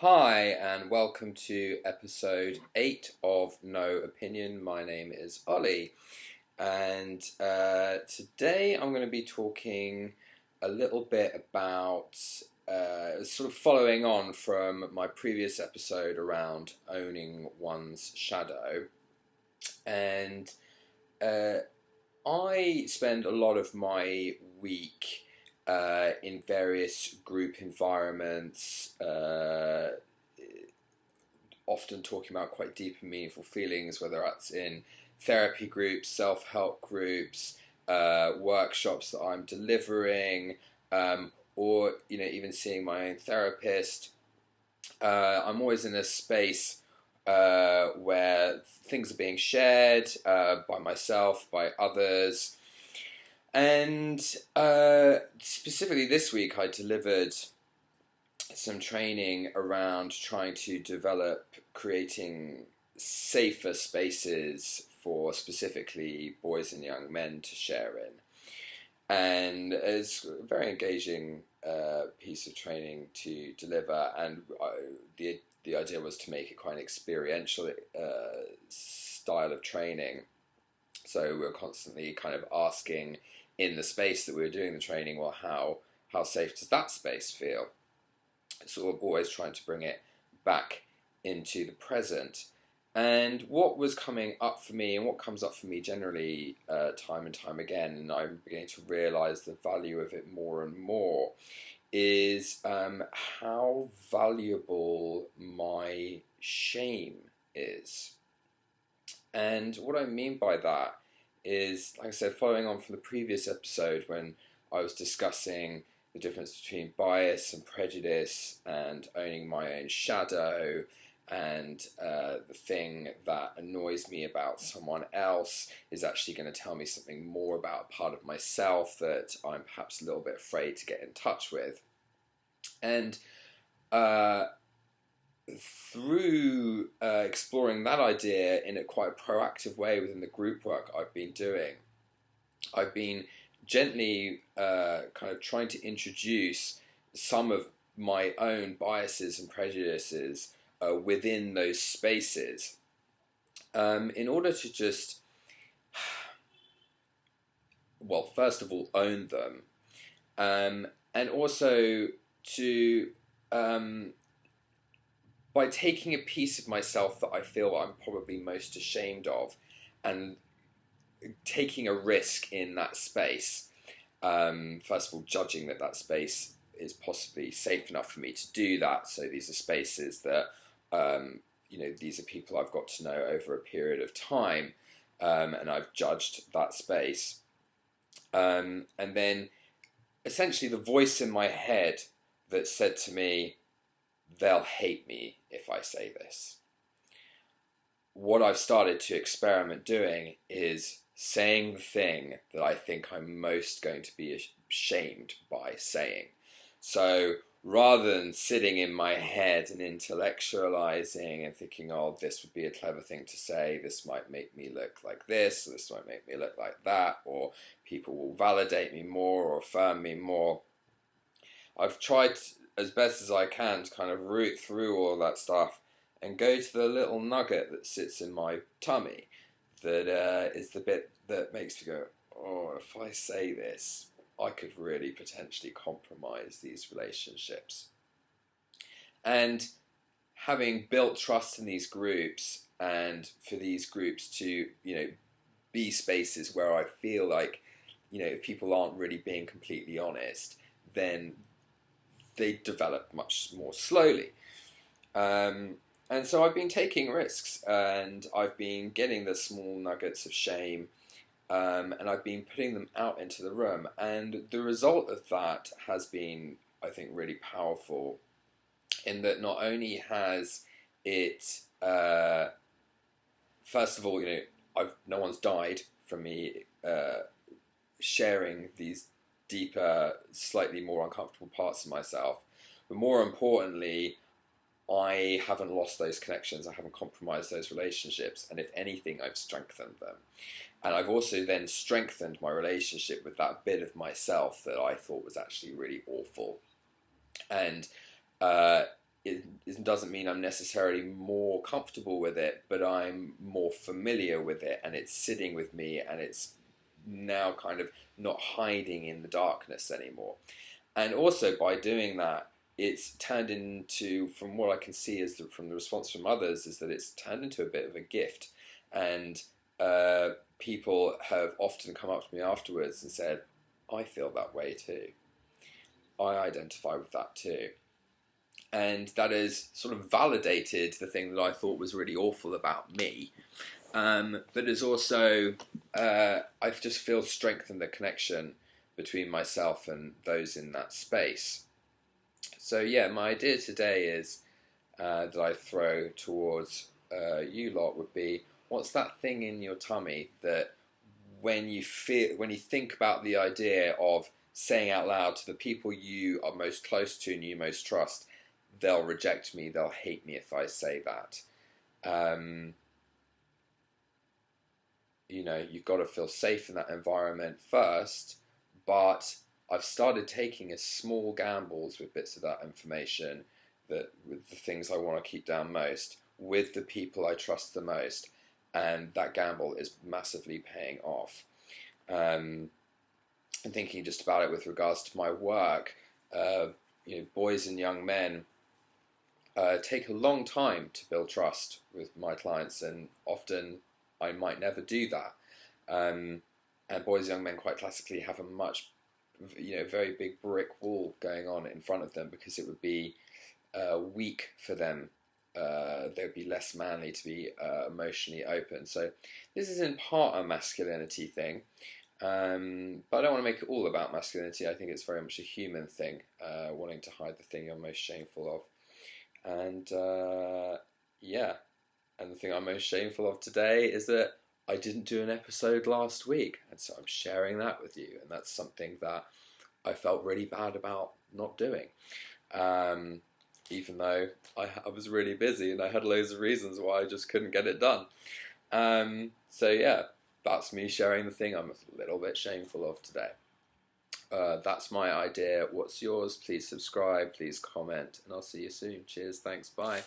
Hi, and welcome to episode 8 of No Opinion. My name is Ollie, and today I'm going to be talking a little bit about sort of following on from my previous episode around owning one's shadow. And I spend a lot of my week in various group environments, often talking about quite deep and meaningful feelings, whether that's in therapy groups, self-help groups, workshops that I'm delivering, or even seeing my own therapist. I'm always in a space where things are being shared by myself, by others. And specifically this week, I delivered some training around trying to develop creating safer spaces for specifically boys and young men to share in. And it's a very engaging piece of training to deliver, and the idea was to make it quite an experiential style of training. So we were constantly kind of asking in the space that we were doing the training, well, how safe does that space feel? So we're always trying to bring it back into the present. And what was coming up for me, and what comes up for me generally time and time again, and I'm beginning to realise the value of it more and more, is how valuable my shame is. And what I mean by that is, like I said, following on from the previous episode when I was discussing the difference between bias and prejudice and owning my own shadow, and the thing that annoys me about someone else is actually going to tell me something more about a part of myself that I'm perhaps a little bit afraid to get in touch with. And through exploring that idea in a quite proactive way within the group work I've been doing, I've been gently kind of trying to introduce some of my own biases and prejudices within those spaces, in order to just, well, first of all, own them, and also to, by taking a piece of myself that I feel I'm probably most ashamed of, and taking a risk in that space. First of all, judging that space is possibly safe enough for me to do that. So these are spaces that, these are people I've got to know over a period of time, and I've judged that space. And then essentially the voice in my head that said to me, they'll hate me if I say this. What I've started to experiment doing is saying the thing that I think I'm most going to be ashamed by saying. So rather than sitting in my head and intellectualizing and thinking, oh, this would be a clever thing to say, this might make me look like this, or this might make me look like that, or people will validate me more or affirm me more, I've tried as best as I can to kind of root through all of that stuff and go to the little nugget that sits in my tummy that is the bit that makes me go, oh, if I say this, I could really potentially compromise these relationships. And having built trust in these groups, and for these groups to, be spaces where I feel like, if people aren't really being completely honest, then they develop much more slowly. And so I've been taking risks, and I've been getting the small nuggets of shame, and I've been putting them out into the room. And the result of that has been, I think, really powerful, in that not only has it, first of all, no one's died from me sharing these deeper, slightly more uncomfortable parts of myself, but more importantly, I haven't lost those connections, I haven't compromised those relationships, and if anything, I've strengthened them. And I've also then strengthened my relationship with that bit of myself that I thought was actually really awful. And it doesn't mean I'm necessarily more comfortable with it, but I'm more familiar with it, and it's sitting with me, and it's now kind of not hiding in the darkness anymore. And also by doing that, it's turned into, from what I can see from the response from others, is that it's turned into a bit of a gift. And people have often come up to me afterwards and said, I feel that way too. I identify with that too. And that has sort of validated the thing that I thought was really awful about me. But it's also, I just feel strengthened the connection between myself and those in that space. So yeah, my idea today is that I throw towards you lot would be, what's that thing in your tummy that when you think about the idea of saying out loud to the people you are most close to and you most trust, they'll reject me, they'll hate me if I say that. You've got to feel safe in that environment first, but I've started taking a small gambles with bits of that information, that with the things I want to keep down most, with the people I trust the most, and that gamble is massively paying off. And thinking just about it with regards to my work, boys and young men take a long time to build trust with my clients, and often I might never do that. And boys and young men quite classically have a much, very big brick wall going on in front of them, because it would be weak for them. They'd be less manly to be emotionally open. So this is in part a masculinity thing, but I don't want to make it all about masculinity. I think it's very much a human thing, wanting to hide the thing you're most shameful of. And and the thing I'm most shameful of today is that I didn't do an episode last week, and so I'm sharing that with you, and that's something that I felt really bad about not doing, even though I was really busy and I had loads of reasons why I just couldn't get it done. So yeah, that's me sharing the thing I'm a little bit shameful of today. That's my idea. What's yours? Please subscribe, please comment, and I'll see you soon. Cheers, thanks, bye.